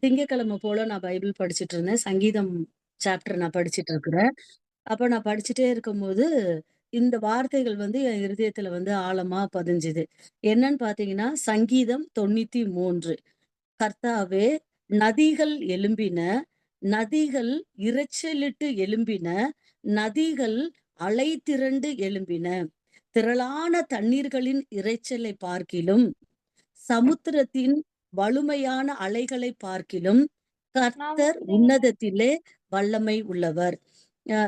திங்கட்கிழமை போல நான் பைபிள் படிச்சுட்டு இருந்தேன். சங்கீதம் சாப்டர் நான் படிச்சுட்டு இருக்கிறேன். அப்ப நான் படிச்சுட்டே இருக்கும்போது, இந்த வார்த்தைகள் வந்து என் இருதயத்துல வந்து ஆழமா பதிஞ்சுது. என்னன்னு பார்த்தீங்கன்னா, சங்கீதம் 93. கர்த்தாவே, நதிகள் எழும்பின, நதிகள் இரைச்சலிட்டு எழும்பின, நதிகள் அலை திரண்டு எழும்பின. திரளான தண்ணீர்களின் இரைச்சலை பார்க்கிலும், சமுத்திரத்தின் வலுமையான அலைகளை பார்க்கிலும், கர்த்தர் உன்னதத்திலே வல்லமை உள்ளவர்.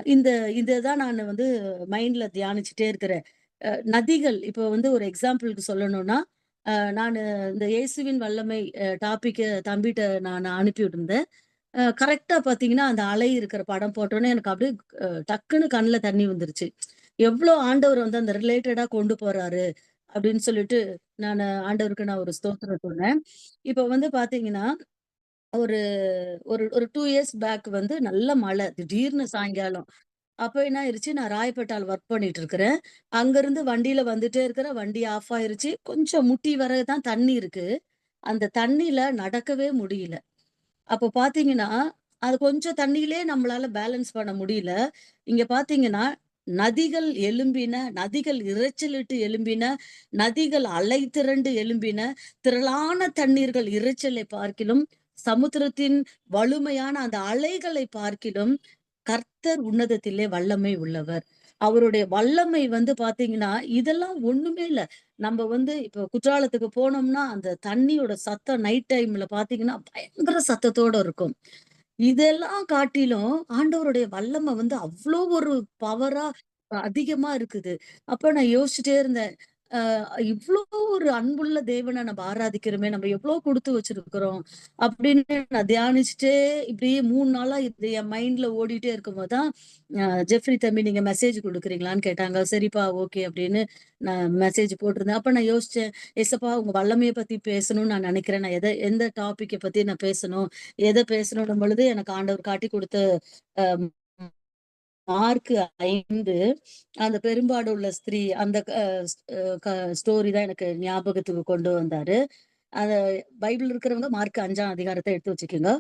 இந்த இததான் நானு வந்து மைண்ட்ல தியானிச்சுட்டே இருக்கிறேன். நதிகள் இப்போ வந்து ஒரு எக்ஸாம்பிள்க்கு சொல்லணும்னா, நானு இந்த இயேசுவின் வல்லமை டாபிக்க தம்பிட்ட நான் அனுப்பி விட்டுருந்தேன். கரெக்ட்டா பார்த்தீங்கன்னா, அந்த அலை இருக்கிற படம் போட்டோனே எனக்கு அப்படியே டக்குன்னு கண்ல தண்ணி வந்துருச்சு. எவ்ளோ ஆண்டவர் வந்து அந்த ரிலேட்டடா கொண்டு போறாரு அப்படின்னு சொல்லிட்டு, ஆண்டவருக்கு நான் ஒரு ஸ்தோத்திரம் சொன்னேன். இப்ப வந்து பார்த்தீங்கன்னா, ஒரு ஒரு ஒரு 2 இயர்ஸ் பேக் வந்து நல்ல மழை. திடீர்னு சாயங்காலம். அப்ப என்ன ஆயிருச்சு, நான் ராயப்பேட்டால ஒர்க் பண்ணிட்டு இருக்கிறேன். அங்கருந்து வண்டியில வந்துட்டே இருக்கிறேன். வண்டி ஆஃப் ஆயிருச்சு. கொஞ்சம் முட்டி வர தான் தண்ணி இருக்கு. அந்த தண்ணீல நடக்கவே முடியல. அப்போ பார்த்தீங்கன்னா, அது கொஞ்சம் தண்ணீயிலே நம்மளால பேலன்ஸ் பண்ண முடியல. இங்க பார்த்தீங்கன்னா, நதிகள் எழும்பின, நதிகள் இரைச்சலிட்டு எழும்பின, நதிகள் அலை திரண்டு எழும்பின, திரளான தண்ணீர்கள் இரைச்சலை பார்க்கிலும், சமுத்திரத்தின் வலுமையான அந்த அலைகளை பார்க்கிலும், கர்த்தர் உன்னதத்திலே வல்லமை உள்ளவர். அவருடைய வல்லமை வந்து பார்த்தீங்கன்னா, இதெல்லாம் ஒண்ணுமே இல்ல. நம்ப வந்து இப்போ குற்றாலத்துக்கு போனோம்னா, அந்த தண்ணியோட சத்தம் நைட் டைம்ல பார்த்தீங்கன்னா, பயங்கர சத்தத்தோட இருக்கும். இதெல்லாம் காட்டிலும் ஆண்டவருடைய வல்லமை வந்து அவ்ளோ ஒரு பவரா அதிகமா இருக்குது. அப்ப நான் யோசிச்சுட்டே இருந்தேன். இவ்ளோ ஒரு அன்புள்ள தேவன நம்ம ஆராதிக்கிறோமே! நம்ம எவ்ளோ குடுத்து வச்சிருக்கிறோம். அப்படின்னு நான் தியானிச்சுட்டே இப்படியே 3 நாளா இது என் மைண்ட்ல ஓடிட்டே இருக்கும்போது தான், ஜெஃப்ரி தம்பி நீங்க மெசேஜ் குடுக்குறீங்களான்னு கேட்டாங்க. சரிப்பா, ஓகே அப்படின்னு நான் மெசேஜ் போட்டிருந்தேன். அப்ப நான் யோசிச்சேன், ஏசப்பா உங்க வல்லமைய பத்தி பேசணும்னு நான் நெனைக்கிறேன். நான் எந்த டாபிக்க பத்தி நான் பேசணும்? எத பேசணும்னும் பொழுது எனக்கு ஆண்டவர் காட்டிக் குடுத்த அ மார்க் 5 அந்த பெரும்பாடு உள்ள ஸ்திரீ அந்த க ஸ் க ஸ்டோரி தான் எனக்கு ஞாபகத்துக்கு கொண்டு வந்தாரு. அத பைபிள் இருக்கிறவங்க மார்க் 5ஆம் அதிகாரத்த எடுத்து வச்சுக்கங்க.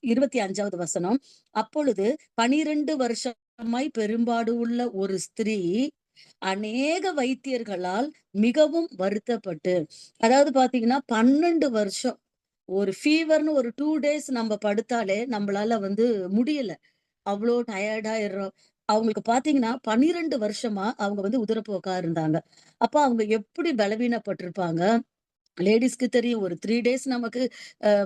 25வது வசனம். அப்பொழுது 12 வருஷமாய் பெரும்பாடு உள்ள ஒரு ஸ்திரீ அநேக வைத்தியர்களால் மிகவும் வருத்தப்பட்டு, அதாவது பார்த்தீங்கன்னா 12 வருஷம் ஒரு ஃபீவர்ன்னு ஒரு 2 டேஸ் நம்ம படுத்தாலே நம்பளால வந்து முடியல. அவ்ளோ டயர்ட் ஆயிர்றோம். அவங்களுக்கு பார்த்தீங்கன்னா, 12 வருஷமா அவங்க வந்து உதிரப்போக்கா இருந்தாங்க. அப்ப அவங்க எப்படி பலவீனப்பட்டிருப்பாங்க. லேடீஸ்க்கு தெரியும். ஒரு 3 டேஸ் நமக்கு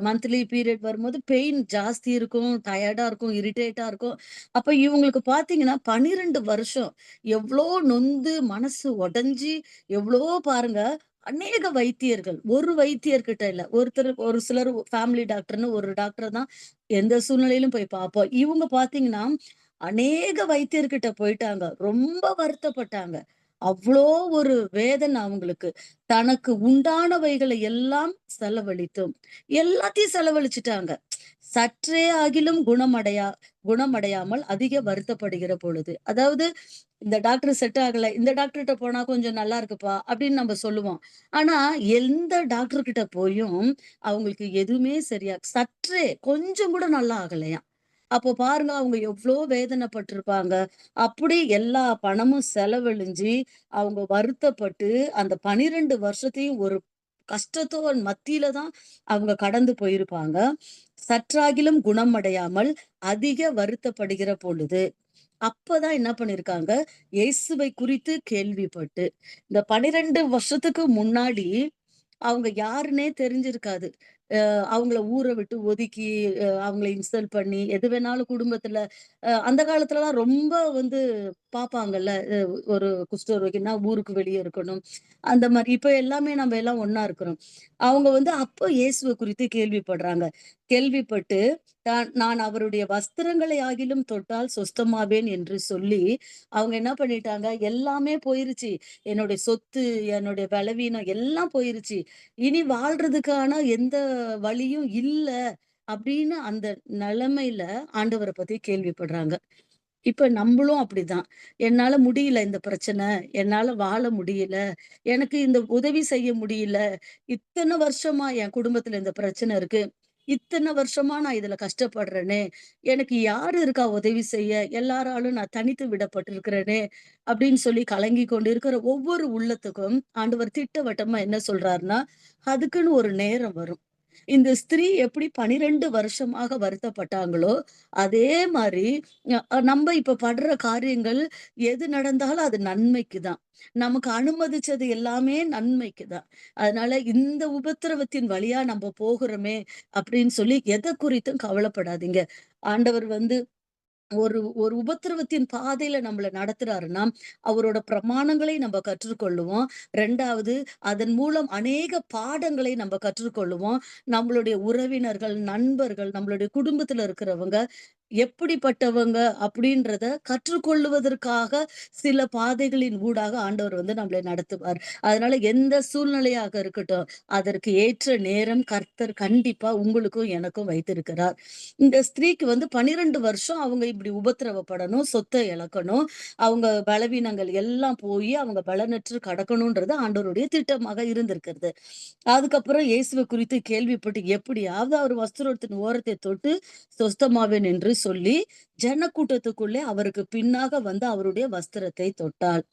மந்த்லி பீரியட் வரும்போது பெயின் ஜாஸ்தி இருக்கும். டயர்டா இருக்கும். இரிட்டேட்டா இருக்கும். அப்ப இவங்களுக்கு பார்த்தீங்கன்னா, 12 வருஷம் எவ்ளோ நொந்து மனசு உடைஞ்சு எவ்ளோ பாருங்க. அநேக வைத்தியர்கள். ஒரு வைத்தியர் கிட்ட இல்ல. ஒரு சிலர் ஃபேமிலி டாக்டர்ன்னு ஒரு டாக்டர் தான் எந்த சூழ்நிலையிலும் போய் பார்ப்போம். இவங்க பார்த்தீங்கன்னா, அநேக வைத்தியர்கிட்ட போயிட்டாங்க. ரொம்ப வருத்தப்பட்டாங்க. அவ்ளோ ஒரு வேதனை அவங்களுக்கு. தனக்கு உண்டானவைகளை எல்லாம் செலவழித்தும். எல்லாத்தையும் செலவழிச்சுட்டாங்க. சற்றே ஆகிலும் குணமடையாமல் அதிக வருத்தப்படுகிற பொழுது. அதாவது இந்த டாக்டர் செட் ஆகல. இந்த டாக்டர்ட்ட போனா கொஞ்சம் நல்லா இருக்குப்பா அப்படின்னு நம்ம சொல்லுவோம். ஆனா எந்த டாக்டர் கிட்ட போயும் அவங்களுக்கு எதுவுமே சரியா சற்றே கொஞ்சம் கூட நல்லா ஆகலையாம். அப்போ பாருங்க அவங்க எவ்ளோ வேதனைப்பட்டுருப்பாங்க. அப்படி எல்லா பணமும் செலவழிஞ்சு, அவங்க வருத்தப்பட்டு, அந்த 12 வருஷத்தையும் ஒரு கஷ்டத்தோன் மத்தியில தான் அவங்க கடந்து போயிருப்பாங்க. சற்றாகிலும் குணமடையாமல் அதிக வருத்தப்படுகிற பொழுது, அப்பதான் என்ன பண்ணியிருக்காங்க, இயேசுவை குறித்து கேள்விப்பட்டு, இந்த 12 வருஷத்துக்கு முன்னாடி அவங்க யாருன்னே தெரிஞ்சிருக்காது. அவங்கள ஊர விட்டு ஒதுக்கி, அவங்கள இன்சல்ட் பண்ணி, எது வேணாலும் குடும்பத்துல அந்த காலத்துலலாம் ரொம்ப வந்து பாப்பாங்கல்ல. ஒரு குஷ்டரோகின்னா ஊருக்கு வெளிய இருக்கணும். அந்த மாரி. இப்ப எல்லாமே நம்ம எல்லாம் ஒண்ணா இருக்கிறோம். அவங்க வந்து அப்போ இயேசுவ குறித்து கேள்விப்படுறாங்க. கேள்விப்பட்டு, நான் அவருடைய வஸ்திரங்களை ஆகிலும் தொட்டால் சொஸ்தமாவேன் என்று சொல்லி, அவங்க என்ன பண்ணிட்டாங்க, எல்லாமே போயிருச்சு. என்னுடைய சொத்து, என்னுடைய பலவீனம் எல்லாம் போயிருச்சு. இனி வாழ்றதுக்கான எந்த வழியும் இல்ல. அப்படின்னு அந்த நிலைமையில ஆண்டவர பத்தி கேள்விப்படுறாங்க. இப்ப நம்பளும் அப்படிதான். என்னால முடியல இந்த பிரச்சனை. என்னால வாழ முடியல. எனக்கு இந்த உதவி செய்ய முடியல. இத்தன வருஷமா என் குடும்பத்துல இந்த பிரச்சனை இருக்கு. இத்தன வருஷமா நான் இதுல கஷ்டப்படுறேனே! எனக்கு யாரு இருக்கா உதவி செய்ய? எல்லாராலும் நான் தனித்து விடப்பட்டிருக்கிறேனே! அப்படின்னு சொல்லி கலங்கிக் கொண்டு இருக்கிற ஒவ்வொரு உள்ளத்துக்கும் ஆண்டவர் திட்டவட்டமா என்ன சொல்றாருன்னா, அதுக்குன்னு ஒரு நேரம் வரும். இந்த ஸ்திரீ எப்படி 12 வருஷமாக வருத்தப்பட்டாங்களோ, அதே மாரி நம்ப இப்ப படுற காரியங்கள் எது நடந்தாலும் அது நன்மைக்கு தான். நமக்கு அனுமதிச்சது எல்லாமே நன்மைக்கு தான். அதனால இந்த உபத்திரவத்தின் வழியா நம்ப போகுறோமே அப்படின்னு சொல்லி எத குறித்தும் கவலைப்படாதீங்க. ஆண்டவர் வந்து ஒரு ஒரு உபத்திரவத்தின் பாதையில நம்மள நடத்துறாருன்னா, அவரோட பிரமாணங்களை நம்ப கற்றுக்கொள்ளுவோம். 2வது அதன் மூலம் அநேக பாடங்களை நம்ப கற்றுக்கொள்ளுவோம். நம்மளுடைய உறவினர்கள், நண்பர்கள், நம்மளுடைய குடும்பத்துல இருக்கிறவங்க எப்படிப்பட்டவங்க அப்படின்றத கற்றுக்கொள்ளுவதற்காக சில பாதைகளின் ஊடாக ஆண்டவர் வந்து நம்மளை நடத்துவார். அதனால எந்த சூழ்நிலையாக இருக்கட்டும், அதற்கு ஏற்ற நேரம் கர்த்தர் கண்டிப்பா உங்களுக்கும் எனக்கும் வைத்திருக்கிறார். இந்த ஸ்திரீக்கு வந்து 12 வருஷம் அவங்க இப்படி உபத்திரவப்படணும், சொத்த இழக்கணும், அவங்க பலவீனங்கள் எல்லாம் போயி அவங்க பலனற்று கடக்கணும்ன்றது ஆண்டவருடைய திட்டமாக இருந்திருக்கிறது. அதுக்கப்புறம் இயேசுவ குறித்து கேள்விப்பட்டு எப்படியாவது அவர் வஸ்திரத்தின் ஓரத்தை தொட்டு சொஸ்தமாவேன் என்று சொல்லி, ஜனக்கூட்டத்துக்குள்ளே அவருக்கு பின்னாக வந்து அவருடைய வஸ்திரத்தை தொட்டாள்.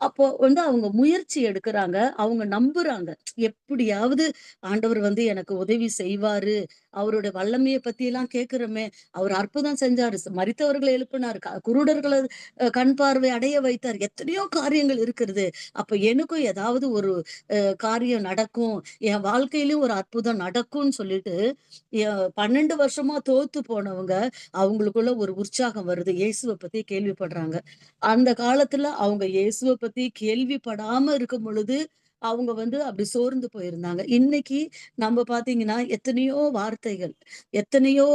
அப்போ வந்து அவங்க முயற்சி எடுக்குறாங்க. அவங்க நம்புறாங்க. எப்படியாவது ஆண்டவர் வந்து எனக்கு உதவி செய்வாரு. அவருடைய வல்லமைய பத்தியெல்லாம் கேட்கிறோமே, அவர் அற்புதம் செஞ்சாரு. மரித்தவர்களை எழுப்பினாரு. குருடர்கள கண் பார்வை அடைய வைத்தார். எத்தனையோ காரியங்கள் இருக்கிறது. அப்ப எனக்கும் ஏதாவது ஒரு காரியம் நடக்கும். என் வாழ்க்கையிலயும் ஒரு அற்புதம் நடக்கும்ன்னு சொல்லிட்டு, 12 வருஷமா தோத்து போனவங்க, அவங்களுக்குள்ள ஒரு உற்சாகம் வருது. இயேசுவ பத்தி கேள்விப்படுறாங்க. அந்த காலத்துல அவங்க இயேசுவ பத்தி கேள்விப்படாம இருக்கும் பொழுது, அவங்க வந்து அப்படி சோர்ந்து போயிருந்தாங்க. இன்னைக்கு நம்ம பார்த்தீங்கன்னா, எத்தனையோ வார்த்தைகள், எத்தனையோ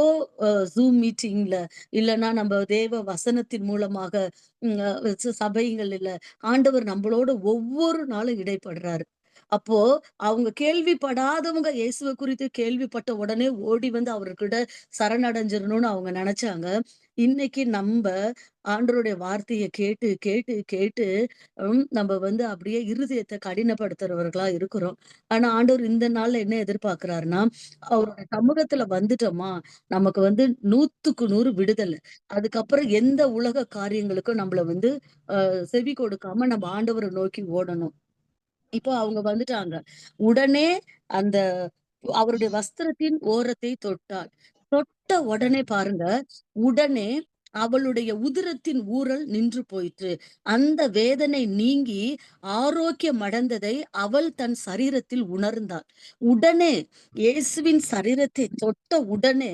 Zoom மீட்டிங்ல, இல்லன்னா நம்ம தேவ வசனத்தின் மூலமாக ம் அ சபைகள்ல ஆண்டவர் நம்மளோட ஒவ்வொரு நாளும் இடைப்படுறாரு. அப்போ அவங்க கேள்விப்படாதவங்க இயேசுவ குறித்து கேள்விப்பட்ட உடனே ஓடி வந்து அவர்கிட்ட சரணடைஞ்சிரணும்னு அவங்க நெனச்சாங்க. இன்னைக்கு நம்ப ஆண்டவருடைய வார்த்தைய கேட்டு, கேட்டு, கேட்டு நம்ம வந்து அப்படியே இருதயத்த கடினப்படுத்துறவர்களா இருக்கிறோம். ஆனா ஆண்டவர் இந்த நாள்ல என்ன எதிர்பார்க்கிறாருன்னா, அவருடைய சமூகத்துல வந்துட்டோமா, நமக்கு வந்து 100க்கு 100 விடுதலை. அதுக்கப்புறம் எந்த உலக காரியங்களுக்கும் நம்மள வந்து செவி கொடுக்காம நம்ம ஆண்டவர நோக்கி ஓடணும். இப்போ அவங்க வந்துட்டாங்க. உடனே அந்த அவருடைய வஸ்திரத்தின் ஓரத்தை தொட்டாள். தொட்ட உடனே பாருங்க, உடனே அவளுடைய உதிரத்தின் ஊறல் நின்று போயிற்று. அந்த வேதனை நீங்கி ஆரோக்கியம் அடைந்ததை அவள் தன் சரீரத்தில் உணர்ந்தாள். உடனே இயேசுவின் சரீரத்தை தொட்ட உடனே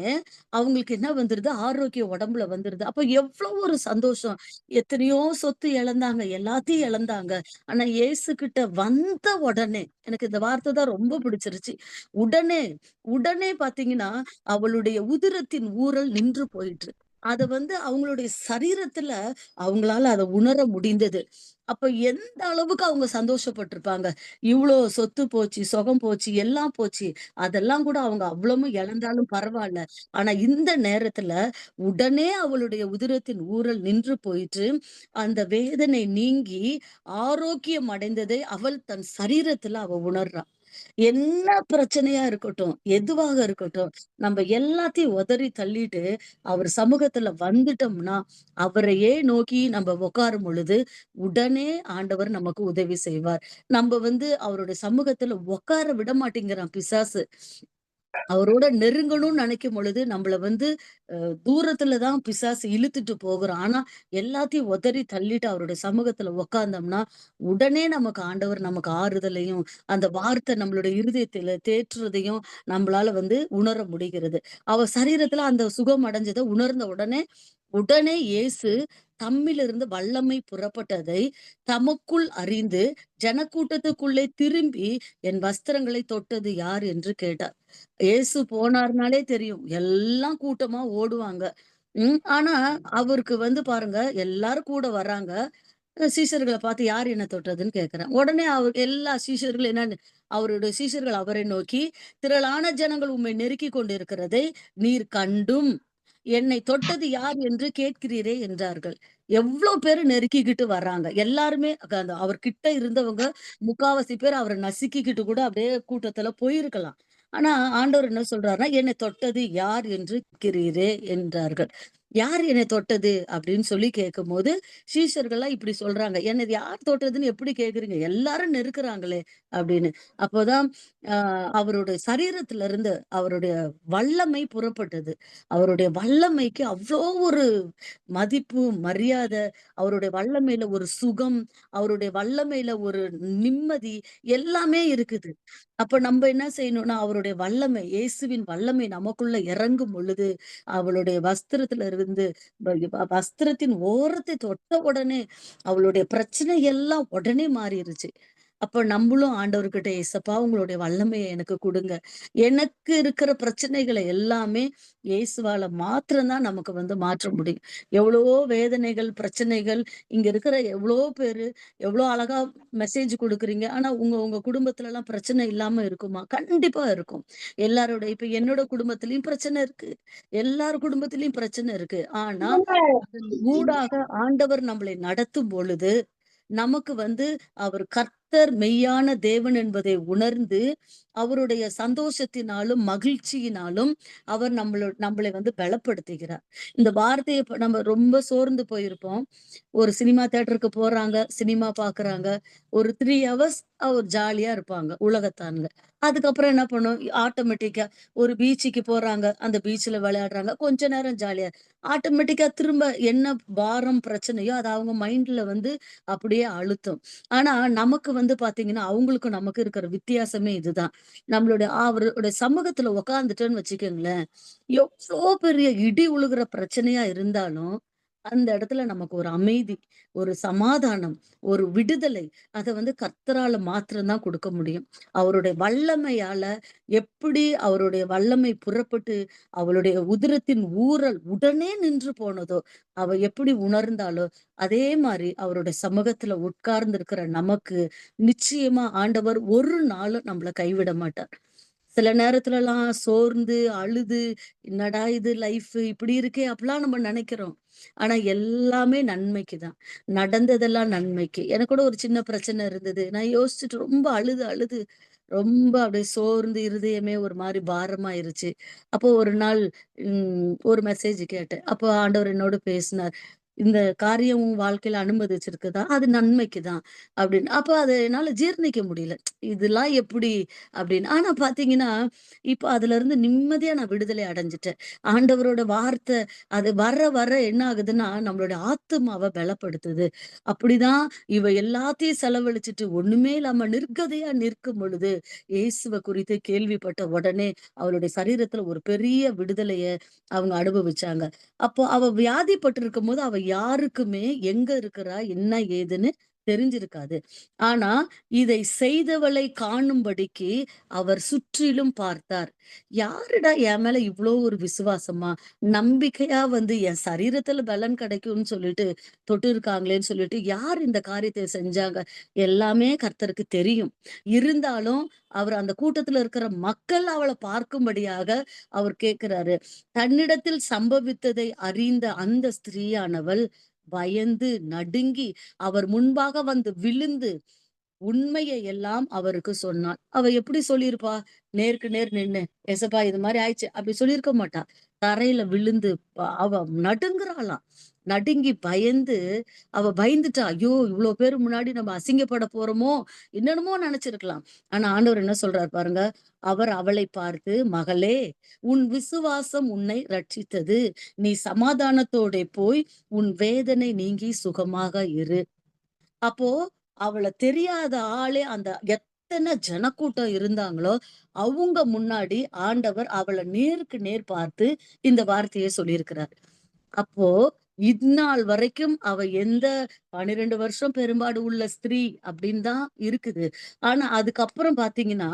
அவங்களுக்கு என்ன வந்துருது? ஆரோக்கியம் உடம்புல வந்துருது. அப்ப எவ்ளோ ஒரு சந்தோஷம். எத்தனையோ சொத்து இழந்தாங்க. எல்லாத்தையும் இழந்தாங்க. ஆனா இயேசு கிட்ட வந்த உடனே, எனக்கு இந்த வார்த்தை தான் ரொம்ப பிடிச்சிருச்சு. உடனே, உடனே பார்த்தீங்கன்னா, அவளுடைய உதிரத்தின் ஊறல் நின்று போயிற்று. அத வந்து அவங்களுடைய சரீரத்துல அவங்களால அத உணர முடிந்தது. அப்ப எந்த அளவுக்கு அவங்க சந்தோஷப்பட்டுருப்பாங்க. இவ்ளோ சொத்து போச்சு, சுகம் போச்சு, எல்லாம் போச்சு. அதெல்லாம் கூட அவங்க அவ்வளவும் இழந்தாலும் பரவால்ல. ஆனா இந்த நேரத்துல உடனே அவளுடைய உதிரத்தின் ஊறல் நின்று போயிற்று. அந்த வேதனை நீங்கி ஆரோக்கியம் அடைந்ததை அவள் தன் சரீரத்துல அவ உணர்றா. என்ன பிரச்சனையா இருக்கட்டும், எதுவாக இருக்கட்டும், நம்ம எல்லாத்தையும் உதறி தள்ளிட்டு, அவர் சமூகத்துல வந்துட்டோம்னா, அவரையே நோக்கி நம்ம உட்காரும் பொழுது, உடனே ஆண்டவர் நமக்கு உதவி செய்வார். நம்ப வந்து அவருடைய சமூகத்துல உட்கார விட மாட்டேங்கிறான் பிசாசு. அவரோட நெருங்கணும்னு நினைக்கும் பொழுது, நம்மள வந்து தூரத்துல தான் பிசாசு இழுத்துட்டு போகுறான். ஆனா, எல்லாத்தையும் உதறி தள்ளிட்டு அவருடைய சமூகத்துல உட்கார்ந்தோம்னா, உடனே நமக்கு ஆண்டவர் நமக்கு ஆறுதலையும், அந்த வார்த்தை நம்மளுடைய இருதயத்தில தேற்றுறதையும் நம்மளால வந்து உணர முடிகிறது. அவ சரீரத்துல அந்த சுகம் அடைஞ்சத உணர்ந்த உடனே, உடனே இயேசு தம்மிலிருந்து வல்லமை புறப்பட்டதை தமக்குள் அறிந்து, ஜனக்கூட்டத்துக்குள்ளே திரும்பி, "என் வஸ்திரங்களை தொட்டது யார்?" என்று கேட்டார். இயேசு போனார்னாலே தெரியும். எல்லாம் கூட்டமா ஓடுவாங்க. ஆனா, அவருக்கு வந்து பாருங்க, எல்லாரும் கூட வர்றாங்க. சீஷர்கள பார்த்து யார் என்ன தொட்டதுன்னு கேட்கிறேன். உடனே அவர் எல்லா சீஷர்களும் என்னன்னு அவருடைய சீஷர்கள் அவரை நோக்கி, "திரளான ஜனங்கள் உம்மை நெருக்கிக் கொண்டிருக்கிறதை நீர் கண்டும், என்னை தொட்டது யார் என்று கேட்கிறீரே" என்றார்கள். எவ்ளோ பேரு நெருக்கிக்கிட்டு வர்றாங்க. எல்லாருமே அவர் கிட்ட இருந்தவங்க முக்காவாசி பேர் அவர நசுக்கிக்கிட்டு கூட அப்படியே கூட்டத்துல போயிருக்கலாம். ஆனா ஆண்டவர் என்ன சொல்றாருன்னா, "என்னை தொட்டது யார் என்று இருக்கிறீரே" என்றார்கள். "யார் என்னை தொட்டது?" அப்படின்னு சொல்லி கேட்கும்போது, சீஷர்கள்லாம் இப்படி சொல்றாங்க. "என்னது யார் தொட்டதுன்னு எப்படி கேட்கிறீங்க? எல்லாரும் நெருக்குறாங்களே" அப்படின்னு. அப்போதான் அ அவருடைய சரீரத்திலிருந்து அவருடைய வல்லமை புறப்பட்டது. அவருடைய வல்லமைக்கு அவ்ளோ ஒரு மதிப்பு, மரியாதை, அவருடைய வல்லமையில ஒரு சுகம், அவருடைய வல்லமையில ஒரு நிம்மதி எல்லாமே இருக்குது. அப்ப நம்ப என்ன செய்யணும்னா, அவருடைய வல்லமை, இயேசுவின் வல்லமை நமக்குள்ள இறங்கும் பொழுது, அவளுடைய வஸ்திரத்துல இருந்து வஸ்திரத்தின் ஓரத்தை தொட்ட உடனே, அவளுடைய பிரச்சனை எல்லாம் உடனே மாறிருச்சு. அப்ப நம்பளும் ஆண்டவர்கிட்ட, "ஏசப்பா உங்களுடைய வல்லமைய எனக்கு குடுங்க. எனக்கு இருக்கிற பிரச்சனைகள எல்லாமே இயேசுவால மாத்திரம் தான் நமக்கு வந்து மாற்ற முடியும்." எவ்வளவோ வேதனைகள், பிரச்சனைகள், இங்க இருக்கிற எவ்வளோ பேரு, எவ்வளோ அழகா மெசேஜ் குடுக்குறீங்க. ஆனா உங்க உங்க குடும்பத்துலலாம் பிரச்சனை இல்லாம இருக்குமா? கண்டிப்பா இருக்கும். எல்லாரோட இப்ப என்னோட குடும்பத்திலயும் பிரச்சனை இருக்கு. எல்லார் குடும்பத்திலயும் பிரச்சனை இருக்கு. ஆனா, அதன் ஊடாக ஆண்டவர் நம்மளை நடத்தும் பொழுது, நமக்கு வந்து அவர் கர்த்தர் மெய்யான தேவன் என்பதை உணர்ந்து, அவருடைய சந்தோஷத்தினாலும், மகிழ்ச்சியினாலும் அவர் நம்மளை வந்து பலப்படுத்துகிறார். இந்த வார்த்தைய இப்ப நம்ம ரொம்ப சோர்ந்து போயிருப்போம். ஒரு சினிமா தியேட்டருக்கு போறாங்க, சினிமா பாக்குறாங்க. ஒரு 3 ஹவர்ஸ் ஒரு ஜாலியா இருப்பாங்க, உலகத்தான்ல. அதுக்கப்புறம் என்ன பண்ணும், ஆட்டோமேட்டிக்கா ஒரு பீச்சுக்கு போறாங்க, அந்த பீச்ல விளையாடுறாங்க. கொஞ்ச நேரம் ஜாலியா ஆட்டோமேட்டிக்கா திரும்ப என்ன பாரம், பிரச்சனையோ அது அவங்க மைண்ட்ல வந்து அப்படியே அழுத்தும். ஆனா, நமக்கு வந்து பாத்தீங்கன்னா, அவங்களுக்கும் நமக்கும் இருக்கிற வித்தியாசமே இதுதான். நம்மளுடைய அவருடைய சமூகத்துல உட்கார்ந்துட்டோன்னு வச்சுக்கங்களேன், எவ்ளோ பெரிய இடி உழுகுற பிரச்சனையா இருந்தாலும், அந்த இடத்துல நமக்கு ஒரு அமைதி, ஒரு சமாதானம், ஒரு விடுதலை, அத வந்து கர்த்தரால மாத்திரம் தான் குடுக்க முடியும். அவருடைய வல்லமையால எப்படி அவருடைய வல்லமை புறப்பட்டு, அவளுடைய உதிரத்தின் ஊறல் உடனே நின்று போனதோ, அவ எப்படி உணர்ந்தாளோ, அதே மாரி அவருடைய சமூகத்துல உட்கார்ந்திருக்கிற நமக்கு, நிச்சயமா ஆண்டவர் ஒரு நாளும் நம்மள கைவிட மாட்டார். சில நேரத்துலலாம் சோர்ந்து, அழுது, "என்னடா இது லைஃபு இப்படி இருக்கே!" அப்படிலாம் நம்ம நெனைக்கிறோம். ஆனா எல்லாமே நன்மைக்கு தான். நடந்ததெல்லாம் நன்மைக்கு. எனக்கு கூட ஒரு சின்ன பிரச்சனை இருந்தது. நான் யோசிச்சுட்டு ரொம்ப அழுது, அழுது ரொம்ப அப்படியே சோர்ந்து இருதயமே ஒரு மாரி பாரமாயிருச்சு. அப்போ ஒரு நாள் ஒரு மெசேஜ் கேட்டேன். அப்போ ஆண்டவர் என்னோடு பேசினார். "இந்த காரியம் உன் வாழ்க்கையில அனுமதிச்சிருக்குதா, அது நன்மைக்கு தான்" அப்படின்னு. அப்ப அத என்னால ஜீரணிக்க முடியல. இதெல்லாம் எப்படி அப்படின்னு. ஆனா பார்த்தீங்கன்னா, இப்ப அதுலருந்து நிம்மதியா நான் விடுதலை அடைஞ்சுட்டேன். ஆண்டவரோட வார்த்தை அது வர வர என்ன ஆகுதுன்னா, நம்மளுடைய ஆத்துமாவ பலப்படுத்துது. அப்படிதான் இவ எல்லாத்தையும் செலவழிச்சுட்டு ஒண்ணுமே இல்லாம நிர்கதையா நிற்கும் பொழுது, இயேசுவ குறித்து கேள்விப்பட்ட உடனே அவளுடைய சரீரத்துல ஒரு பெரிய விடுதலைய அவங்க அனுபவிச்சாங்க. அப்போ அவ வியாதிப்பட்டிருக்கும்போது, அவ யாருக்குமே எங்க இருக்கிறா? என்ன ஏதுன்னு தெரிஞ்சிருக்காது. ஆனா, இதை செய்தவளை காணும்படிக்கு அவர் சுற்றிலும் பார்த்தார். யாருடா என் மேல இவ்ளோ ஒரு விசுவாசமா, நம்பிக்கையா வந்து என் சரீரத்துல பலன் கிடைக்கும்னு சொல்லிட்டு தொட்டுருக்காங்களேன்னு சொல்லிட்டு, யார் இந்த காரியத்தை செஞ்சாங்க? எல்லாமே கர்த்தருக்கு தெரியும். இருந்தாலும், அவர் அந்த கூட்டத்துல இருக்கிற மக்கள் அவள பார்க்கும்படியாக அவர் கேட்கிறாரு. தன்னிடத்தில் சம்பவித்ததை அறிந்த அந்த ஸ்திரீயானவள் பயந்து, நடுங்கி, அவர் முன்பாக வந்து விழுந்து உண்மையை எல்லாம் அவருக்கு சொன்னாள். அவ எப்படி சொல்லியிருப்பா? நேருக்கு நேர் நின்னு, "ஏசப்பா இது மாரி ஆயிடுச்சு." அப்படி சொல்லியிருக்க மாட்டா. தரையில விழுந்து அவ நடுங்குறாளாம். நடுங்கி பயந்து, அவ பயந்துட்டா. ஐயோ! இவ்ளோ பேரு முன்னாடி நம்ம அசிங்கப்பட போறோமோ! என்னென்னமோ நெனச்சிருக்கலாம். ஆனா ஆண்டவர் என்ன சொல்றாரு பாருங்க. அவர் அவளை பார்த்து, "மகளே, உன் விசுவாசம் உன்னை ரட்சித்தது. நீ சமாதானத்தோடே போய் உன் வேதனை நீங்கி சுகமாக இரு." அப்போ அவள தெரியாத ஆளே அந்த எத்தன ஜனக்கூட்டம் இருந்தாங்களோ, அவுங்க முன்னாடி ஆண்டவர் அவள நேருக்கு நேர் பார்த்து இந்த வார்த்தைய சொல்லியிருக்கிறார். அப்போ இந்நாள் வரைக்கும் அவ எந்த 12 வருஷம் பெரும்பாடு உள்ள ஸ்திரீ அப்படின்னு தான் இருக்குது. ஆனா அதுக்கப்புறம் பார்த்தீங்கன்னா,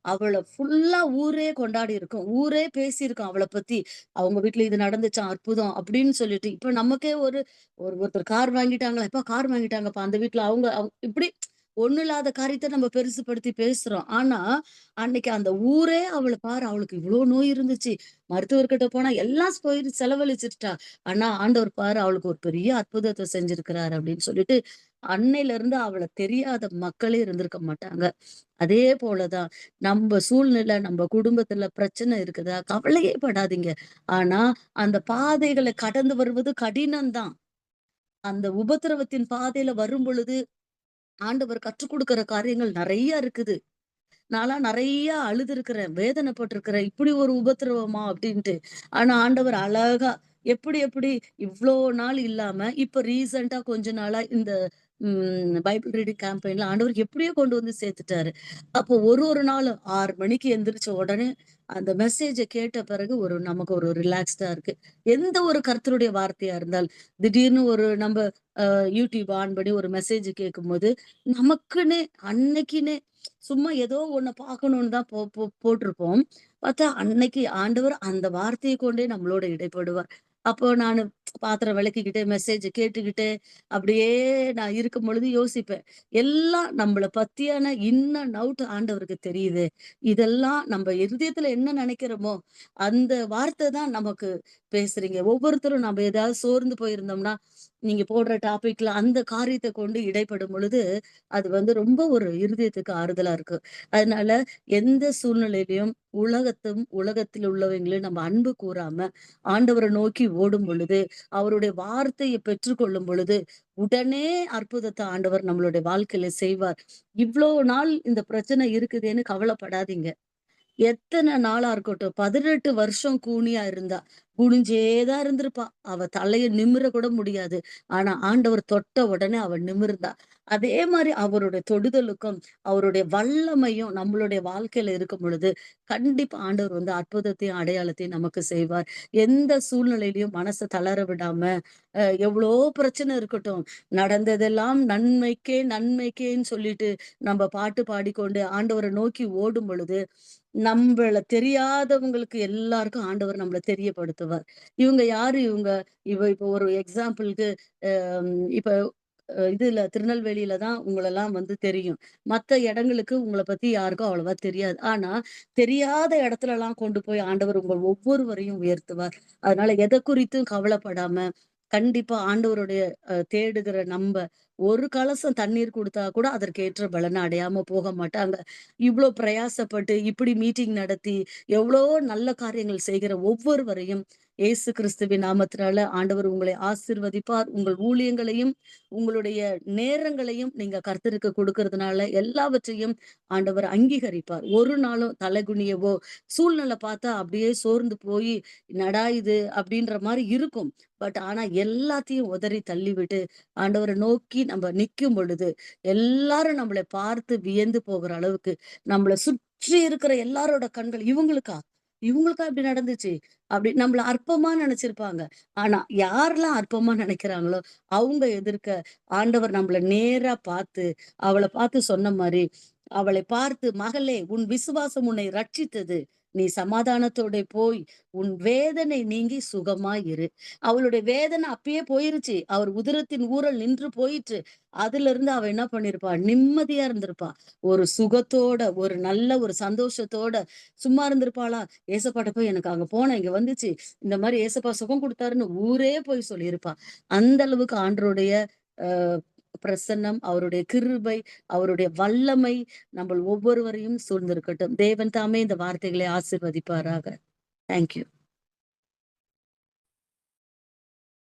அவள ஃபுல்லா ஊரே கொண்டாடி இருக்கும். ஊரே பேசியிருக்கும் அவள பத்தி. அவங்க வீட்ல இது நடந்துச்சாம் அற்புதம் அப்படின்னு சொல்லிட்டு. இப்ப நமக்கே ஒரு ஒருத்தர் கார் வாங்கிட்டாங்களா, "எப்பா கார் வாங்கிட்டாங்கப்பா அந்த வீட்ல." அவங்க இப்படி ஒண்ணும் இல்லாத காரியத்த நம்ம பெருசுபடுத்தி பேசுறோம். ஆனா, அன்னைக்கு அந்த ஊரே அவள பாரு அவளுக்கு இவ்ளோ நோய் இருந்துச்சு. மருத்துவர்கிட்ட போனா எல்லாம் செலவழிச்சுட்டா. ஆனா ஆண்டவர் பாரு அவளுக்கு ஒரு பெரிய அற்புதத்த செஞ்சிருக்கிறாரு அப்படின்னு சொல்லிட்டு, அன்னையிலிருந்து அவள தெரியாத மக்களே இருந்திருக்க மாட்டாங்க. அதே போல தான் நம்ப சூழ்நிலை, நம்ப குடும்பத்துல பிரச்சனை இருக்குதா? கவலையே படாதீங்க. ஆனா, அந்த பாதைகள கடந்து வருவது கடினம் தான். அந்த உபத்திரவத்தின் பாதையில வரும்பொழுது, ஆண்டவர் கற்றுக் குடுக்கிற காரியங்கள் நெறைய இருக்குது. நான்லாம் நெறைய அழுதுருக்கிறேன், வேதனைப்பட்டுருக்கிறேன். இப்படி ஒரு உபத்திரவமா? அப்படின்ட்டு. ஆனா ஆண்டவர் அழகா எப்படி எப்படி இவ்ளோ நாள் இல்லாம, இப்ப ரீசென்ட்டா கொஞ்ச நாளா இந்த பைபிள் ரீடிங் கேம்பெயின்ல ஆண்டவர் எப்படியோ கொண்டு வந்து சேர்த்துட்டாரு. அப்போ ஒரு ஒரு நாளும் 6 மணிக்கு எந்திரிச்ச உடனே அந்த மெசேஜ கேட்ட பிறகு நமக்கு ஒரு ரிலாக்ஸ்டா இருக்கு. எந்த ஒரு கர்த்தருடைய வார்த்தையா இருந்தாலும், திடீர்னு ஒரு நம்ப யூடியூப் ஆன் பண்ணி ஒரு மெசேஜ் கேட்கும்போது, நமக்குன்னே அன்னைக்குன்னே சும்மா ஏதோ ஒண்ண பார்க்கணும்னு தான் போ போ போட்டிருப்போம். பார்த்தா அன்னைக்கு ஆண்டவர் அந்த வார்த்தைய கொண்டே நம்மளோட இடைப்படுவார். அப்போ நானு பாத்திரம் விளக்கிக்கிட்டு, மெசேஜ் கேட்டுக்கிட்டு, அப்படியே நான் இருக்கும்பொழுது யோசிப்பேன். எல்லாம் நம்மள பத்தியான இன் அண்ட் அவுட் ஆண்டவருக்கு தெரியுது. இதெல்லாம் நம்ம இருதயத்துல என்ன நினைக்கிறோமோ, அந்த வார்த்தை தான் நமக்கு பேசுறீங்க. ஒவ்வொருத்தரும் நம்ம ஏதாவது சோர்ந்து போயிருந்தோம்னா, நீங்க போடுற டாபிக்ல அந்த காரியத்த கொண்டு இடைப்படும் பொழுது, அது ரொம்ப ஒரு இருதயத்துக்கு ஆறுதலா இருக்கு. அதனால எந்த சூழ்நிலையிலயும் உலகத்தில் உள்ளவைங்களையும் நம்ம அன்பு கூறாம, ஆண்டவர நோக்கி ஓடும் பொழுது, அவருடைய வார்த்தைய பெற்றுக்கொள்ளும் பொழுது, உடனே அற்புதத்த ஆண்டவர் நம்மளுடைய வாழ்க்கையில செய்வார். இவ்ளோ நாள் இந்த பிரச்சனை இருக்குதேன்னு கவலைப்படாதீங்க. எத்தன நாளா இருக்கட்டும். 18 வருஷம் கூனியா இருந்தா. குனிஞ்சே தான் இருந்திருப்பா. அவ தலைய நிமிர கூட முடியாது. ஆனா ஆண்டவர் தொட்ட உடனே அவ நிமிர்ந்தா. அதே மாரி அவருடைய தொடுதலுக்கும், அவருடைய வல்லமையும் நம்மளுடைய வாழ்க்கையில இருக்கும் பொழுது, கண்டிப்பா ஆண்டவர் அற்புதத்தையும், அடையாளத்தையும் நமக்கு செய்வார். எந்த சூழ்நிலையிலயும் மனச தளர விடாம, எவ்ளோ பிரச்சனை இருக்கட்டும். நடந்ததெல்லாம் நன்மைக்கே, நன்மைக்கேன்னு சொல்லிட்டு, நம்ப பாட்டு பாடிக்கொண்டு ஆண்டவர நோக்கி ஓடும் பொழுது, நம்பள தெரியாதவங்களுக்கு எல்லாருக்கும் ஆண்டவர் நம்மள தெரியப்படுத்துவார். இவங்க யாரு இவங்க? இப்ப ஒரு எக்ஸாம்பிள்க்கு இப்ப இதுல திருநெல்வேலியில தான் உங்களலாம் தெரியும். மத்த இடங்களுக்கு உங்கள பத்தி யாருக்கும் அவ்வளவா தெரியாது. ஆனா, தெரியாத இடத்துலலாம் கொண்டு போய் ஆண்டவர் உங்கள் ஒவ்வொருவரையும் உயர்த்துவார். அதனால எத குறித்தும் கவலைப்படாம, கண்டிப்பா ஆண்டவருடைய தேடுகிற நம்ப ஒரு கலசம் தண்ணீர் குடுத்தா கூட அதற்கு ஏற்ற பலன அடையாம போக மாட்டாங்க. இவ்ளோ பிரயாசப்பட்டு, இப்படி மீட்டிங் நடத்தி, எவ்ளோ நல்ல காரியங்கள் செய்கிற ஒவ்வொருவரையும் இயேசு கிறிஸ்துவின் நாமத்தினால ஆண்டவர் உங்களை ஆசீர்வதிப்பார். உங்கள் ஊழியங்களையும், உங்களுடைய நேரங்களையும் நீங்க கர்த்தருக்கு குடுக்கறதுனால எல்லாவற்றையும் ஆண்டவர் அங்கீகரிப்பார். ஒரு நாளும் தலைகுனியவோ, சூழ்நிலை பார்த்தா அப்படியே சோர்ந்து போயி, "என்னடா இது?" அப்படின்ற மாரி இருக்கும். ஆனா எல்லாத்தையும் உதறி தள்ளிவிட்டு, ஆண்டவர நோக்கி நம்ம நிக்கும் பொழுது, எல்லாரும் நம்மள பார்த்து வியந்து போகிற அளவுக்கு, நம்மள சுற்றி இருக்கிற எல்லாரோட கண்கள், "இவங்களுக்கா? இவங்களுக்கா இப்படி நடந்துச்சு?" அப்படி நம்மள அற்பமா நெனச்சிருப்பாங்க. ஆனா, யாரெல்லாம் அற்பமா நெனைக்கிறாங்களோ, அவங்க எதிர்க்க ஆண்டவர் நம்மள நேரா பார்த்து, அவள பார்த்து சொன்ன மாரி, அவளை பார்த்து, "மகளே, உன் விசுவாசம் உன்னை ரட்சித்தது. நீ சமாதானத்தோட போய், உன் வேதனை நீங்கி சுகமாய் இரு." அவளுடைய வேதனை அப்பயே போயிருச்சு. அவர் உதரத்தின் ஊறல் நின்று போயிற்று. அதிலிருந்து அவ என்ன பண்ணியிருப்பா? நிம்மதியா இருந்திருப்பா. ஒரு சுகத்தோட, ஒரு நல்ல ஒரு சந்தோஷத்தோட சும்மா இருந்திருப்பாளா? ஏசப்பாட்ட போய் எனக்கு அங்க போனேன், இங்க வந்துச்சு. இந்த மாரி ஏசப்பா சுகம் குடுத்தாருன்னு ஊரே போய் சொல்லியிருப்பா. அந்த அளவுக்கு ஆண்டவருடைய அ பிரசன்னம், அவருடைய கிருபை, அவருடைய வல்லமை நம்பள் ஒவ்வொருவரையும் சூழ்ந்திருக்கட்டும். தேவன் தாமே இந்த வார்த்தைகளை ஆசீர்வதிப்பாராக. Thank you.